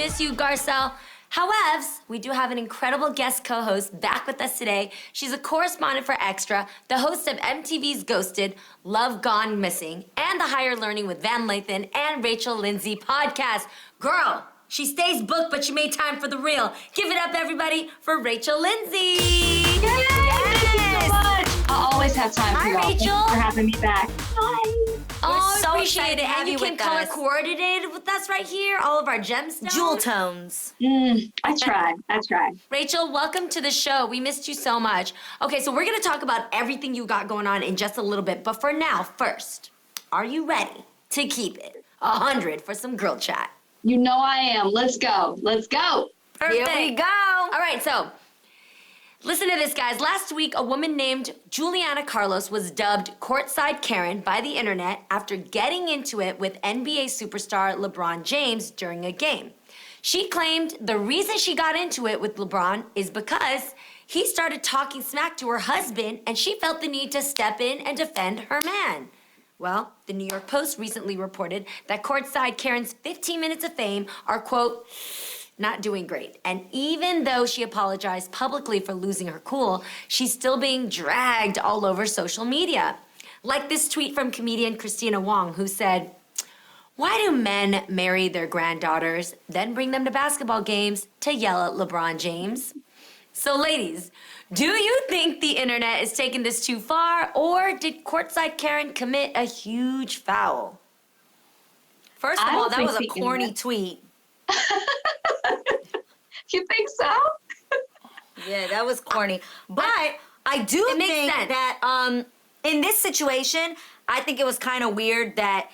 miss you, Garcelle. However, we do have an incredible guest co-host back with us today. She's a correspondent for Extra, the host of MTV's Ghosted, Love Gone Missing, and the Higher Learning with Van Lathan and Rachel Lindsay podcast. Girl, she stays booked, but she made time for the real. Give it up, everybody, for Rachel Lindsay. Yay! Yes! Thank you so much. I always have time for y'all. Hi, Rachel. Thanks for having me back. Hi. Oh, so appreciate excited to it. have And you you came with color us. coordinated with us right here, all of our gemstones. Jewel tones. I tried. Rachel, welcome to the show. We missed you so much. Okay, so we're going to talk about everything you got going on in just a little bit. But for now, first, are you ready to keep it 100 for some girl chat? You know I am. Let's go. Let's go. Perfect. Here we go. All right, so listen to this, guys. Last week, a woman named Juliana Carlos was dubbed Courtside Karen by the internet after getting into it with NBA superstar LeBron James during a game. She claimed the reason she got into it with LeBron is because he started talking smack to her husband and she felt the need to step in and defend her man. Well, the New York Post recently reported that Courtside Karen's 15 minutes of fame are, quote, not doing great. And even though she apologized publicly for losing her cool, she's still being dragged all over social media. Like this tweet from comedian Christina Wong, who said, "Why do men marry their granddaughters, then bring them to basketball games to yell at LeBron James?" So ladies, do you think the internet is taking this too far, or did Courtside Karen commit a huge foul? First of I all, don't that think was a the corny internet- tweet. You think so? Yeah, that was corny. But I do It makes think sense. that in this situation, I think it was kind of weird that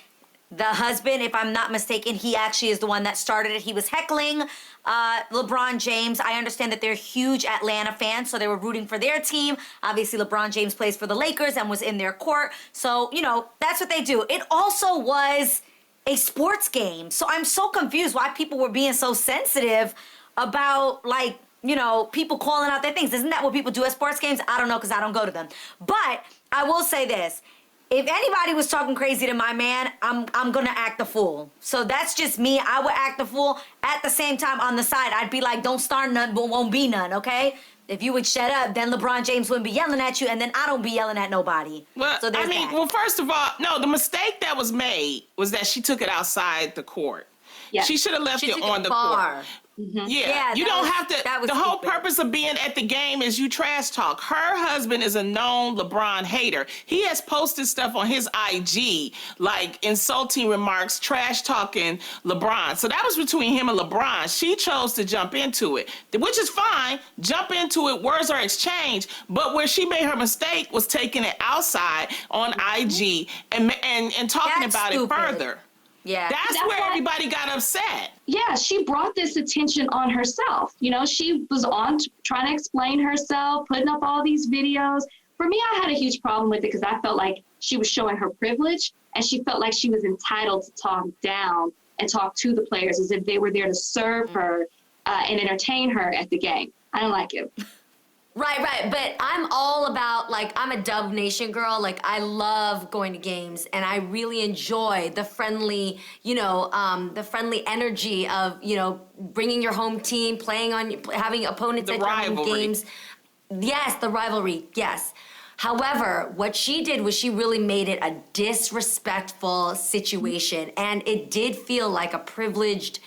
the husband, if I'm not mistaken, he actually is the one that started it. He was heckling LeBron James. I understand that they're huge Atlanta fans, so they were rooting for their team. Obviously, LeBron James plays for the Lakers and was in their court. So, you know, that's what they do. It also was a sports game. So I'm so confused why people were being so sensitive about, like, you know, people calling out their things. Isn't that what people do at sports games? I don't know, because I don't go to them. But I will say this. If anybody was talking crazy to my man, I'm gonna act a fool. So that's just me. I would act a fool. At the same time, on the side, I'd be like, don't start none, but won't be none, okay? If you would shut up, then LeBron James wouldn't be yelling at you, and then I don't be yelling at nobody. Well, So there's I mean, that. well, first of all, no, the mistake that was made was that she took it outside the court. Yeah. She should have left She it took on it the far. court. Yeah, Yeah, you that don't was- have to. that was The whole stupid. purpose of being at the game is you trash talk. Her husband is a known LeBron hater. He has posted stuff on his IG, like insulting remarks, trash talking LeBron. So that was between him and LeBron. She chose to jump into it, which is fine. Jump into it, words are exchanged. But where she made her mistake was taking it outside on IG and talking That's about stupid. it further. Yeah. That's That's where why- everybody got upset. Yeah, she brought this attention on herself. You know, she was on trying to explain herself, putting up all these videos. For me, I had a huge problem with it because I felt like she was showing her privilege and she felt like she was entitled to talk down and talk to the players as if they were there to serve her and entertain her at the game. I don't like it. Right. But I'm all about, like, I'm a Dub Nation girl. Like, I love going to games, and I really enjoy the friendly, the friendly energy of, bringing your home team, playing on, having opponents The at your home rivalry. games. Yes, the rivalry, yes. However, what she did was she really made it a disrespectful situation, and it did feel like a privileged,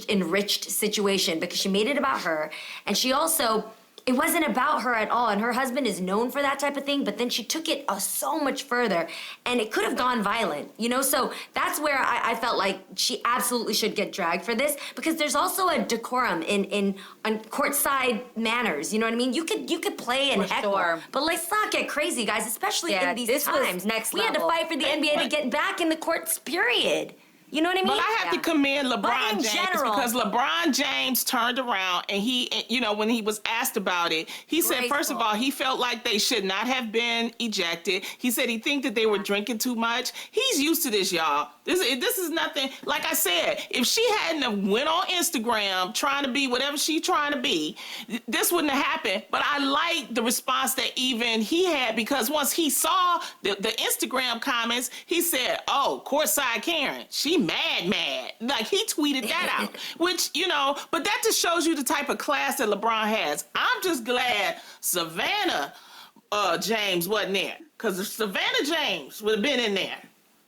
enriched situation because she made it about her, and she also, it wasn't about her at all, and her husband is known for that type of thing, but then she took it so much further, and it could have gone violent, so that's where I felt like she absolutely should get dragged for this, because there's also a decorum in courtside manners, you know what I mean? You could play and For heckle, sure. but let's not get crazy, guys, especially Yeah, in these this was times. next We had to level. fight for the NBA to get back in the courts, period. You know what I mean? But I have to commend But LeBron in James general- because LeBron James turned around and he, when he was asked about it, he said, first of Graceful. all, he felt like they should not have been ejected. He said he think that they were drinking too much. He's used to this, y'all. This is nothing. Like I said, if she hadn't have went on Instagram trying to be whatever she's trying to be, this wouldn't have happened. But I like the response that even he had, because once he saw the Instagram comments, he said, "Oh, Courtside Karen, she mad." Like he tweeted that out, which, but that just shows you the type of class that LeBron has. I'm just glad Savannah James wasn't there, because if Savannah James would have been in there,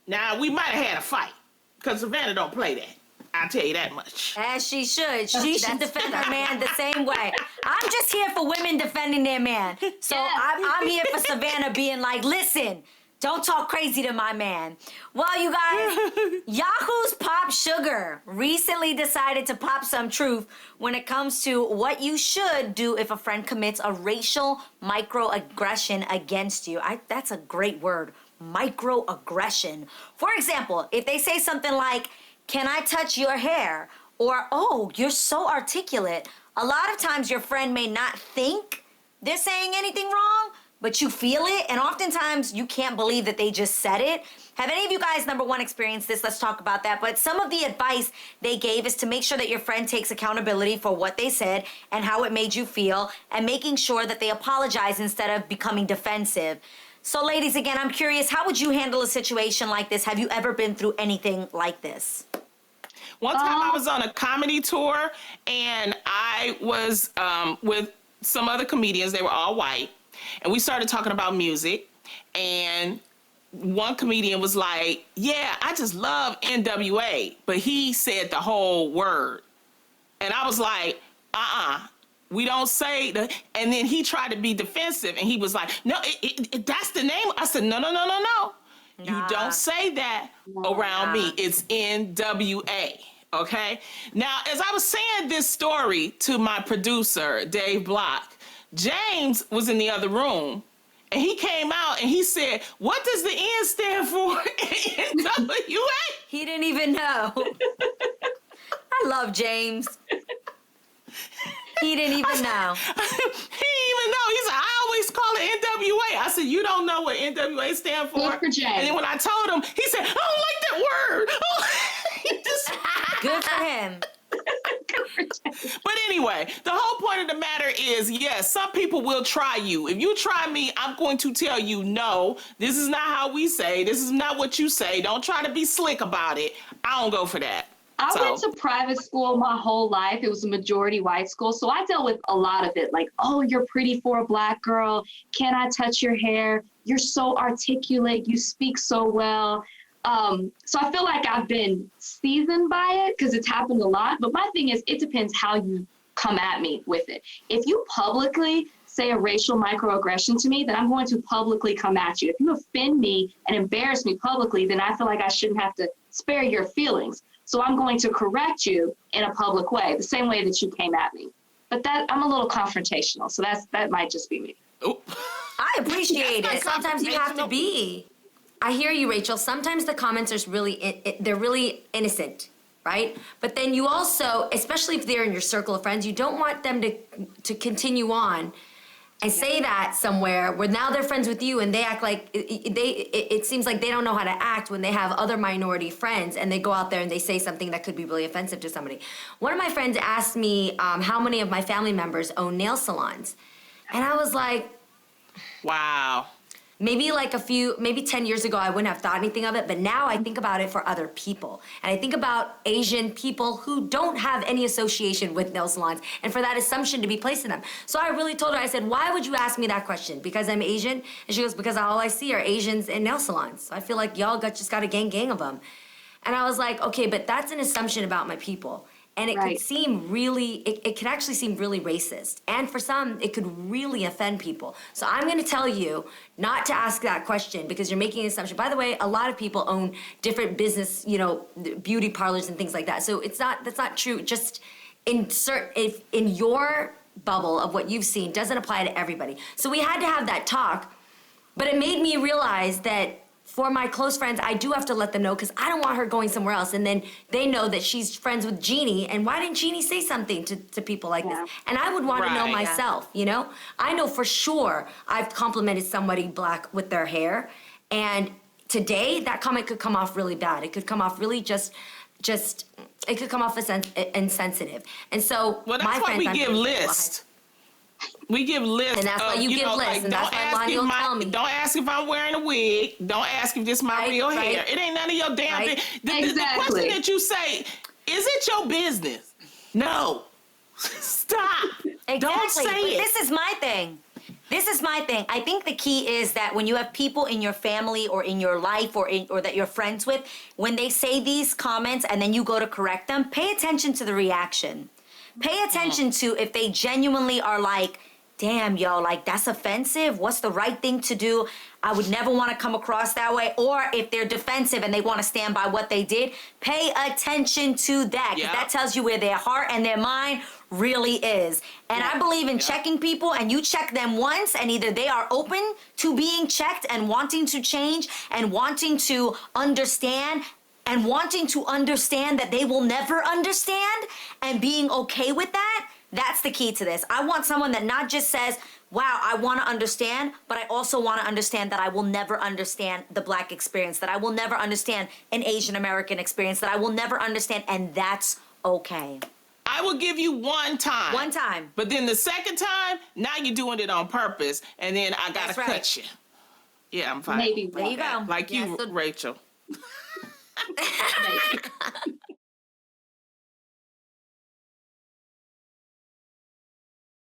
now we might have had a fight, because Savannah don't play that. I'll tell you that much. As she should. She should defend her man the same way. I'm just here for women defending their man. So I'm here for Savannah being like, listen, don't talk crazy to my man. Well, you guys, Yahoo's Pop Sugar recently decided to pop some truth when it comes to what you should do if a friend commits a racial microaggression against you. That's a great word, microaggression. For example, if they say something like, "Can I touch your hair?" or, "Oh, you're so articulate," a lot of times your friend may not think they're saying anything wrong, but you feel it, and oftentimes you can't believe that they just said it. Have any of you guys, number one, experienced this? Let's talk about that. But some of the advice they gave is to make sure that your friend takes accountability for what they said and how it made you feel, and making sure that they apologize instead of becoming defensive. So ladies, again, I'm curious, how would you handle a situation like this? Have you ever been through anything like this? One time I was on a comedy tour, and I was with some other comedians. They were all white. And we started talking about music, and one comedian was like, "Yeah, I just love NWA," but he said the whole word. And I was like, we don't say the, and then he tried to be defensive, and he was like, "No, that's the name." I said, no. You don't say that around me. It's NWA. Okay? Now, as I was saying this story to my producer, Dave Block, James was in the other room, and he came out and he said, "What does the N stand for?" NWA. He didn't even know. I love James. He didn't even know. He didn't even know. He said, "I always call it NWA." I said, "You don't know what NWA stand for?" Good for James. And then when I told him, he said, "I don't like that word." Good for him. But anyway, the whole point of the matter is, yes, some people will try you. If you try me, I'm going to tell you, no, this is not how we say. This is not what you say. Don't try to be slick about it. I don't go for that. I went to private school my whole life. It was a majority white school. So I dealt with a lot of it. Like, "Oh, you're pretty for a Black girl. Can I touch your hair? You're so articulate. You speak so well." So I feel like I've been seasoned by it because it's happened a lot. But my thing is, it depends how you come at me with it. If you publicly say a racial microaggression to me, then I'm going to publicly come at you. If you offend me and embarrass me publicly, then I feel like I shouldn't have to spare your feelings. So I'm going to correct you in a public way, the same way that you came at me. But that, I'm a little confrontational, so that might just be me. Oh. I appreciate it. Sometimes you have to be. I hear you, Rachel. Sometimes the comments are they're really innocent, right? But then you also, especially if they're in your circle of friends, you don't want them to continue on and say that somewhere where now they're friends with you and they act like it seems like they don't know how to act when they have other minority friends and they go out there and they say something that could be really offensive to somebody. One of my friends asked me how many of my family members own nail salons. And I was like, wow. Maybe 10 years ago, I wouldn't have thought anything of it, but now I think about it for other people. And I think about Asian people who don't have any association with nail salons, and for that assumption to be placed in them. So I really told her, I said, "Why would you ask me that question? Because I'm Asian?" And she goes, "Because all I see are Asians in nail salons. So I feel like y'all just got a gang of them." And I was like, okay, but that's an assumption about my people. And it could seem really, it could actually seem really racist. And for some, it could really offend people. So I'm going to tell you not to ask that question because you're making an assumption. By the way, a lot of people own different business, beauty parlors and things like that. So that's not true. Just in your bubble of what you've seen doesn't apply to everybody. So we had to have that talk, but it made me realize that for my close friends, I do have to let them know because I don't want her going somewhere else. And then they know that she's friends with Jeannie. And why didn't Jeannie say something to people like this? And I would want to know myself, I know for sure I've complimented somebody Black with their hair. And today, that comment could come off really bad. It could come off really just it could come off as insensitive. And so well, that's why we give lists. We give lists. And that's why you give lists. Like, and that's why Lonnie will tell me. Don't ask if I'm wearing a wig. Don't ask if this is my real hair. It ain't none of your damn thing. The question that you say, is it your business? No. Stop. Exactly. Don't say it. This is my thing. I think the key is that when you have people in your family or in your life or that you're friends with, when they say these comments and then you go to correct them, pay attention to the reaction. Pay attention to if they genuinely are like, damn, yo, like that's offensive. What's the right thing to do? I would never want to come across that way. Or if they're defensive and they want to stand by what they did, pay attention to that. Because that tells you where their heart and their mind really is. And I believe in checking people, and you check them once, and either they are open to being checked and wanting to change and wanting to understand and wanting to understand that they will never understand and being okay with that. That's the key to this. I want someone that not just says, wow, I want to understand, but I also want to understand that I will never understand the Black experience, that I will never understand an Asian American experience, that I will never understand, and that's okay. I will give you one time. One time. But then the second time, now you're doing it on purpose, and then I got to cut you. Yeah, I'm fine. Maybe. There you go. Like you, so- Rachel. Maybe.